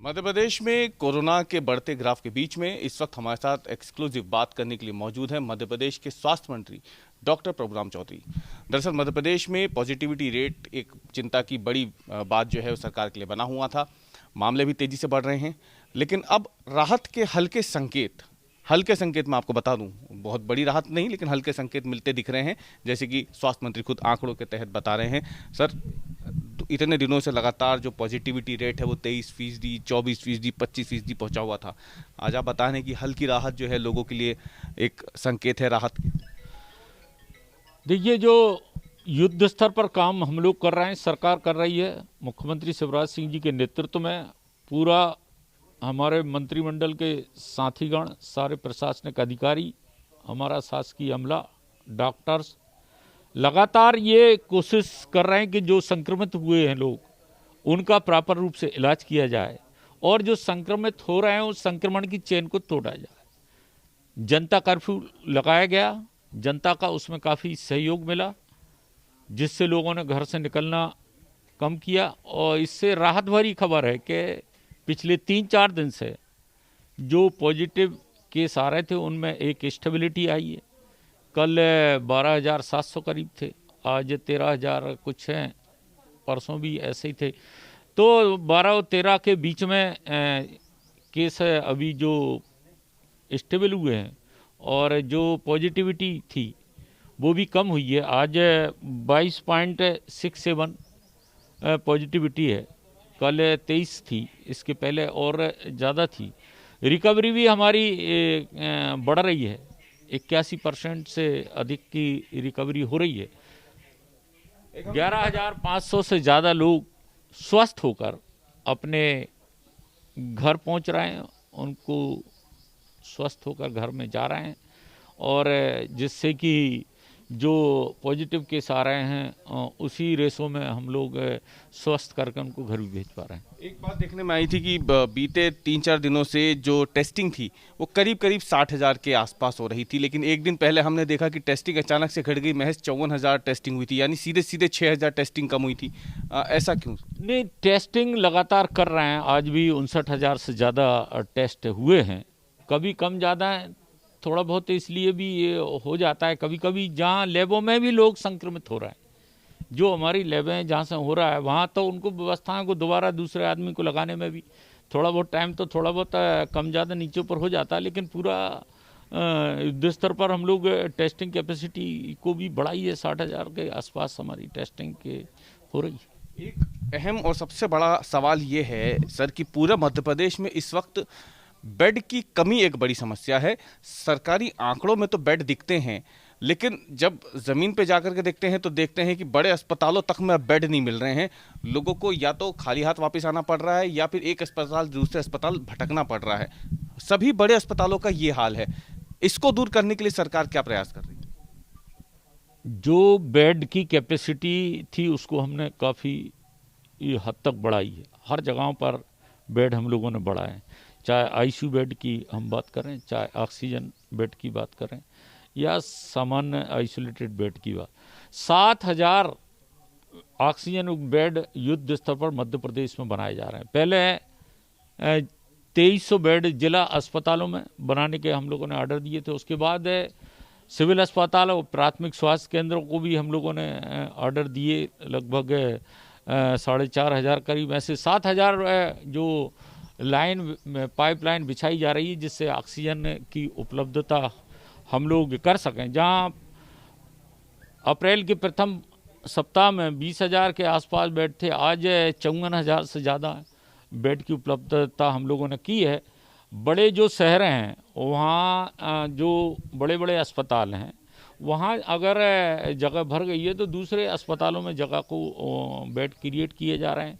मध्य प्रदेश में कोरोना के बढ़ते ग्राफ के बीच में इस वक्त हमारे साथ एक्सक्लूसिव बात करने के लिए मौजूद है मध्य प्रदेश के स्वास्थ्य मंत्री डॉक्टर प्रभुराम चौधरी। दरअसल मध्य प्रदेश में पॉजिटिविटी रेट एक चिंता की बड़ी बात जो है वो सरकार के लिए बना हुआ था। मामले भी तेजी से बढ़ रहे हैं, लेकिन अब राहत के हल्के संकेत मैं आपको बता दूं, बहुत बड़ी राहत नहीं लेकिन हल्के संकेत मिलते दिख रहे हैं, जैसे कि स्वास्थ्य मंत्री खुद आंकड़ों के तहत बता रहे हैं। सर, इतने दिनों से लगातार जो पॉजिटिविटी रेट है वो 23%, 24%, 25% पहुंचा हुआ था। आज आप बता रहे हैं कि हल्की राहत जो है लोगों के लिए एक संकेत है राहत की। देखिए, जो युद्ध स्तर पर काम हम लोग कर रहे हैं, सरकार कर रही है, मुख्यमंत्री शिवराज सिंह जी के नेतृत्व में पूरा हमारे मंत्रिमंडल के साथीगण, सारे प्रशासनिक अधिकारी, हमारा शासकीय अमला, डॉक्टर्स लगातार ये कोशिश कर रहे हैं कि जो संक्रमित हुए हैं लोग उनका प्रॉपर रूप से इलाज किया जाए और जो संक्रमित हो रहे हैं उस संक्रमण की चेन को तोड़ा जाए। जनता कर्फ्यू लगाया गया, जनता का उसमें काफ़ी सहयोग मिला, जिससे लोगों ने घर से निकलना कम किया। और इससे राहत भरी खबर है कि पिछले 3-4 दिन से जो पॉजिटिव केस आ रहे थे उनमें एक स्टेबिलिटी आई है। कल 12,700 करीब थे, आज 13,000 कुछ हैं, परसों भी ऐसे ही थे। तो 12 और 13 के बीच में केस है अभी जो स्टेबल हुए हैं, और जो पॉजिटिविटी थी वो भी कम हुई है। आज 22.67 पॉजिटिविटी है, कल 23 थी, इसके पहले और ज़्यादा थी। रिकवरी भी हमारी बढ़ रही है, 81% से अधिक की रिकवरी हो रही है। 11,500 से ज़्यादा लोग स्वस्थ होकर अपने घर पहुंच रहे हैं, उनको स्वस्थ होकर घर में जा रहे हैं, और जिससे कि जो पॉजिटिव केस आ रहे हैं उसी रेशो में हम लोग स्वस्थ करके उनको घर भी भेज पा रहे हैं। एक बात देखने में आई थी कि बीते 3-4 दिनों से जो टेस्टिंग थी वो करीब 60,000 के आसपास हो रही थी, लेकिन एक दिन पहले हमने देखा कि टेस्टिंग अचानक से घट गई, महज 54,000 टेस्टिंग हुई थी, यानी सीधे 6,000 टेस्टिंग कम हुई थी। ऐसा क्यों? नहीं, टेस्टिंग लगातार कर रहे हैं, आज भी 59,000 से ज़्यादा टेस्ट हुए हैं। कभी कम ज़्यादा है, थोड़ा बहुत इसलिए भी ये हो जाता है कभी कभी, जहाँ लैबों में भी लोग संक्रमित हो रहे हैं। जो हमारी लैबें जहाँ से हो रहा है वहाँ तो उनको व्यवस्थाओं को दोबारा दूसरे आदमी को लगाने में भी थोड़ा बहुत टाइम तो थोड़ा बहुत कम ज़्यादा नीचे ऊपर हो जाता है, लेकिन पूरा युद्ध स्तर पर हम लोग टेस्टिंग कैपेसिटी को भी बढ़ाई है। 60,000 के आसपास हमारी टेस्टिंग के हो रही है। एक अहम और सबसे बड़ा सवाल ये है सर कि पूरा मध्य प्रदेश में इस वक्त बेड की कमी एक बड़ी समस्या है। सरकारी आंकड़ों में तो बेड दिखते हैं, लेकिन जब ज़मीन पे जाकर के देखते हैं तो देखते हैं कि बड़े अस्पतालों तक में अब बेड नहीं मिल रहे हैं। लोगों को या तो खाली हाथ वापस आना पड़ रहा है या फिर एक अस्पताल दूसरे अस्पताल भटकना पड़ रहा है। सभी बड़े अस्पतालों का ये हाल है। इसको दूर करने के लिए सरकार क्या प्रयास कर रही है? जो बेड की कैपेसिटी थी उसको हमने काफ़ी हद तक बढ़ाई है। हर जगहों पर बेड हम लोगों ने बढ़ाए हैं, चाहे आईसीयू बेड की हम बात करें, चाहे ऑक्सीजन बेड की बात करें, या सामान्य आइसोलेटेड बेड की बात। 7,000 ऑक्सीजन बेड युद्ध स्तर पर मध्य प्रदेश में बनाए जा रहे हैं। पहले 2300 बेड जिला अस्पतालों में बनाने के हम लोगों ने ऑर्डर दिए थे। उसके बाद सिविल अस्पताल और प्राथमिक स्वास्थ्य केंद्रों को भी हम लोगों ने ऑर्डर दिए, लगभग 4,500 करीब। ऐसे 7,000 जो पाइपलाइन बिछाई जा रही है, जिससे ऑक्सीजन की उपलब्धता हम लोग कर सकें। जहां अप्रैल के प्रथम सप्ताह में 20,000 के आसपास बेड थे, आज 54,000 से ज़्यादा बेड की उपलब्धता हम लोगों ने की है। बड़े जो शहर हैं वहाँ जो बड़े बड़े अस्पताल हैं वहाँ अगर जगह भर गई है तो दूसरे अस्पतालों में जगह को बेड क्रिएट किए जा रहे हैं।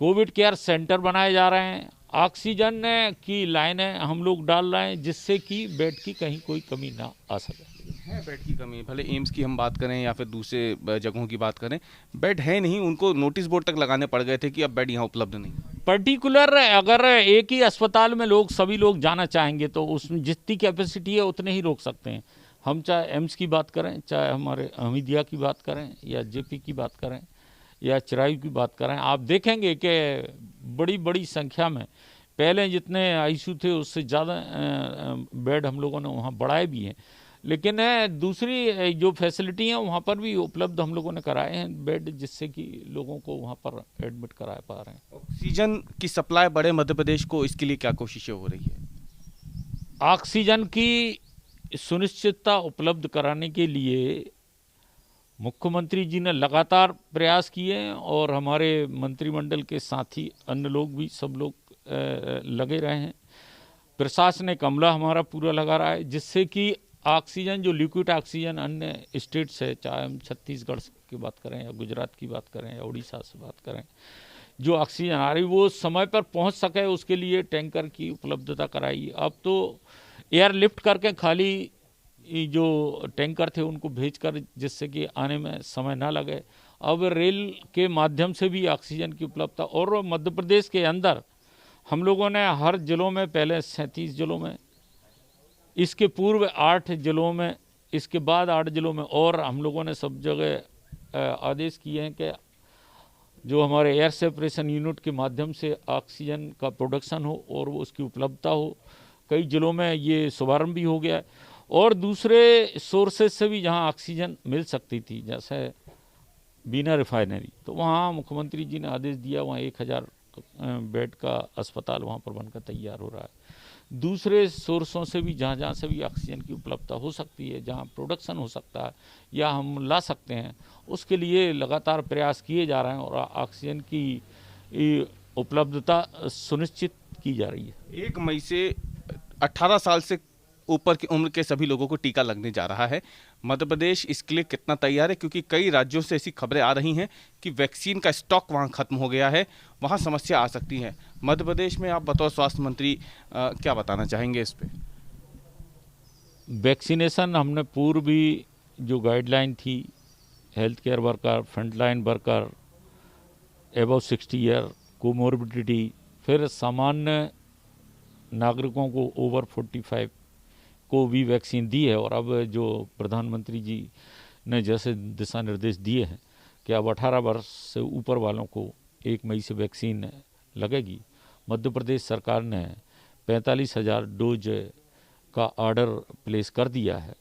कोविड केयर सेंटर बनाए जा रहे हैं। ऑक्सीजन की लाइनें हम लोग डाल रहे हैं, जिससे कि बेड की कहीं कोई कमी ना आ सके। है बेड की कमी, भले एम्स की हम बात करें या फिर दूसरे जगहों की बात करें, बेड है नहीं। उनको नोटिस बोर्ड तक लगाने पड़ गए थे कि अब बेड यहाँ उपलब्ध नहीं। पर्टिकुलर अगर एक ही अस्पताल में सभी लोग जाना चाहेंगे तो उसमें जितनी कैपेसिटी है उतने ही रोक सकते हैं। हम चाहे एम्स की बात करें, चाहे हमारे हमीदिया की बात करें, या जेपी की बात करें, या चिरायु की बात कर रहे हैं, आप देखेंगे कि बड़ी बड़ी संख्या में पहले जितने आईसीयू थे उससे ज़्यादा बेड हम लोगों ने वहाँ बढ़ाए भी हैं। लेकिन दूसरी जो फैसिलिटी हैं वहाँ पर भी उपलब्ध हम लोगों ने कराए हैं बेड, जिससे कि लोगों को वहाँ पर एडमिट करा पा रहे हैं। ऑक्सीजन की सप्लाई बढ़े मध्य प्रदेश को, इसके लिए क्या कोशिशें हो रही है? ऑक्सीजन की सुनिश्चितता उपलब्ध कराने के लिए मुख्यमंत्री जी ने लगातार प्रयास किए हैं और हमारे मंत्रिमंडल के साथी अन्य लोग भी सब लोग लगे रहे हैं। प्रशासनिक अमला हमारा पूरा लगा रहा है, जिससे कि ऑक्सीजन जो लिक्विड ऑक्सीजन अन्य स्टेट्स है, चाहे हम छत्तीसगढ़ की बात करें या गुजरात की बात करें या उड़ीसा से बात करें, जो ऑक्सीजन आ रही वो समय पर पहुंच सके, उसके लिए टैंकर की उपलब्धता कराई। अब तो एयरलिफ्ट करके खाली जो टैंकर थे उनको भेजकर, जिससे कि आने में समय ना लगे। अब रेल के माध्यम से भी ऑक्सीजन की उपलब्धता, और मध्य प्रदेश के अंदर हम लोगों ने हर जिलों में, पहले 37 जिलों में, इसके पूर्व 8 जिलों में, इसके बाद 8 जिलों में, और हम लोगों ने सब जगह आदेश किए हैं कि जो हमारे एयर सेपरेशन यूनिट के माध्यम से ऑक्सीजन का प्रोडक्शन हो और वो उसकी उपलब्धता हो। कई जिलों में ये शुभारंभ भी हो गया है, और दूसरे सोर्सेज से भी जहां ऑक्सीजन मिल सकती थी, जैसे बीना रिफाइनरी, तो वहां मुख्यमंत्री जी ने आदेश दिया, वहां 1000 बेड का अस्पताल वहां पर बनकर तैयार हो रहा है। दूसरे सोर्सों से भी जहाँ जहाँ से भी ऑक्सीजन की उपलब्धता हो सकती है, जहाँ प्रोडक्शन हो सकता है या हम ला सकते हैं, उसके लिए लगातार प्रयास किए जा रहे हैं और ऑक्सीजन की उपलब्धता सुनिश्चित की जा रही है। 1 मई से 18 साल से ऊपर की उम्र के सभी लोगों को टीका लगने जा रहा है। मध्य प्रदेश इसके लिए कितना तैयार है? क्योंकि कई राज्यों से ऐसी खबरें आ रही हैं कि वैक्सीन का स्टॉक वहां खत्म हो गया है, वहां समस्या आ सकती है। मध्य प्रदेश में आप बतौर स्वास्थ्य मंत्री क्या बताना चाहेंगे इस पे? वैक्सीनेशन हमने पूर्व भी जो गाइडलाइन थी, health care worker, frontline worker, above 60 year, comorbidity, फिर सामान्य नागरिकों को ओवर 45 को भी वैक्सीन दी है। और अब जो प्रधानमंत्री जी ने जैसे दिशा निर्देश दिए हैं कि अब 18 वर्ष से ऊपर वालों को 1 मई से वैक्सीन लगेगी। मध्य प्रदेश सरकार ने 45,000 डोज का ऑर्डर प्लेस कर दिया है,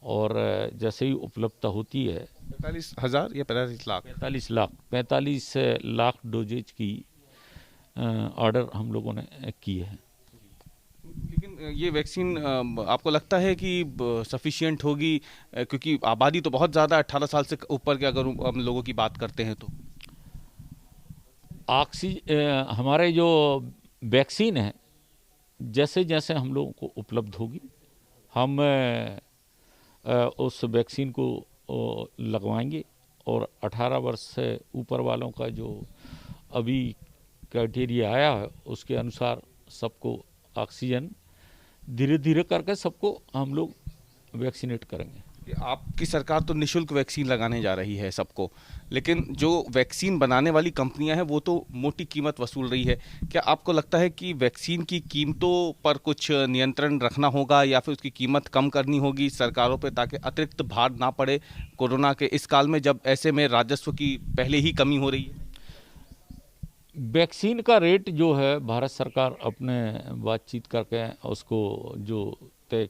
और जैसे ही उपलब्धता होती है 45,000 या 45 लाख? 45 लाख डोजेज की ऑर्डर हम लोगों ने किए हैं। लेकिन ये वैक्सीन आपको लगता है कि सफिशिएंट होगी? क्योंकि आबादी तो बहुत ज़्यादा, 18 साल से ऊपर के अगर हम लोगों की बात करते हैं तो। हमारे जो वैक्सीन है, जैसे जैसे हम लोगों को उपलब्ध होगी, हम उस वैक्सीन को लगवाएंगे, और 18 वर्ष से ऊपर वालों का जो अभी क्राइटेरिया आया है उसके अनुसार सबको ऑक्सीजन धीरे धीरे करके सबको हम लोग वैक्सीनेट करेंगे। आपकी सरकार तो निःशुल्क वैक्सीन लगाने जा रही है सबको, लेकिन जो वैक्सीन बनाने वाली कंपनियां हैं वो तो मोटी कीमत वसूल रही है। क्या आपको लगता है कि वैक्सीन की कीमतों पर कुछ नियंत्रण रखना होगा या फिर उसकी कीमत कम करनी होगी सरकारों पे, ताकि अतिरिक्त भार ना पड़े कोरोना के इस काल में, जब ऐसे में राजस्व की पहले ही कमी हो रही है? वैक्सीन का रेट जो है भारत सरकार अपने बातचीत करके उसको जो तय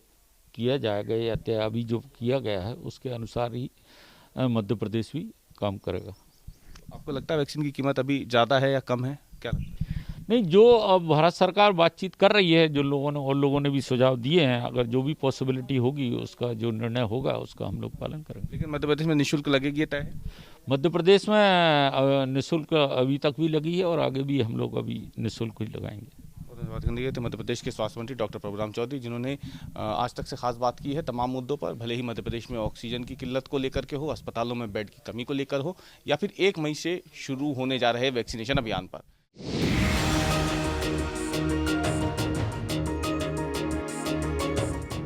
किया जाएगा या तय अभी जो किया गया है उसके अनुसार ही मध्य प्रदेश भी काम करेगा। आपको लगता है वैक्सीन की कीमत अभी ज़्यादा है या कम है? क्या लगता है? नहीं, जो अब भारत सरकार बातचीत कर रही है, जो लोगों ने और लोगों ने भी सुझाव दिए हैं, अगर जो भी पॉसिबिलिटी होगी उसका जो निर्णय होगा उसका हम लोग पालन करेंगे। लेकिन मध्य प्रदेश में निःशुल्क लगेगी, ये तय है? मध्य प्रदेश में निःशुल्क अभी तक भी लगी है और आगे भी हम लोग अभी निःशुल्क ही लगाएंगे। बात करने गए थे मध्य प्रदेश के स्वास्थ्य मंत्री डॉक्टर प्रभुराम चौधरी, जिन्होंने आज तक से खास बात की है तमाम मुद्दों पर, भले ही मध्य प्रदेश में ऑक्सीजन की किल्लत को लेकर के हो, अस्पतालों में बेड की कमी को लेकर हो, या फिर 1 मई से शुरू होने जा रहे वैक्सीनेशन अभियान पर।